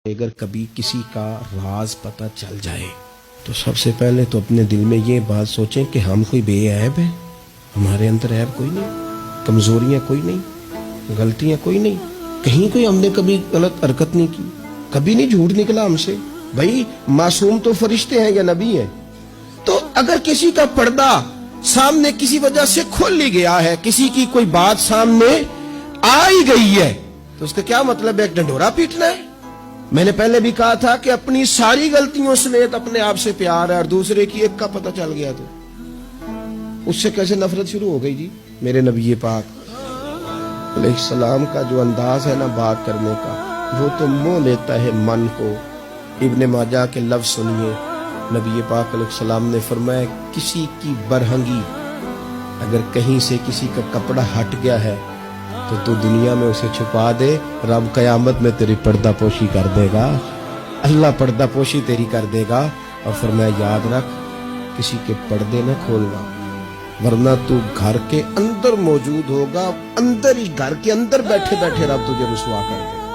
اگر کبھی کسی کا راز پتہ چل جائے تو سب سے پہلے تو اپنے دل میں یہ بات سوچیں کہ ہم کوئی بے عیب ہیں، ہمارے اندر عیب کوئی نہیں، کمزوریاں کوئی نہیں، غلطیاں کوئی نہیں، کہیں کوئی ہم نے کبھی غلط حرکت نہیں کی، کبھی نہیں جھوٹ نکلا ہم سے۔ بھائی معصوم تو فرشتے ہیں یا نبی ہیں؟ تو اگر کسی کا پردہ سامنے کسی وجہ سے کھل ہی گیا ہے، کسی کی کوئی بات سامنے آ ہی گئی ہے، تو اس کا کیا مطلب ہے ایک ڈنڈورا پیٹنا ہے؟ میں نے پہلے بھی کہا تھا کہ اپنی ساری غلطیوں سمیت اپنے آپ سے پیار ہے، اور دوسرے کی ایک کا پتہ چل گیا تو اس سے کیسے نفرت شروع ہو گئی جی؟ میرے نبی پاک علیہ السلام کا جو انداز ہے نا بات کرنے کا، وہ تو موہ لیتا ہے من کو۔ ابن ماجہ کے لفظ سنیے، نبی پاک علیہ السلام نے فرمایا کسی کی برہنگی اگر کہیں سے کسی کا کپڑا ہٹ گیا ہے تو دنیا میں اسے چھپا دے، رب قیامت میں تیری پردہ پوشی کر دے گا، اللہ پردہ پوشی تیری کر دے گا۔ اور فرمایا یاد رکھ کسی کے پردے نہ کھولنا، ورنہ تو گھر کے اندر موجود ہوگا، اندر ہی گھر کے اندر بیٹھے بیٹھے رب تجھے رسوا کر دے گا۔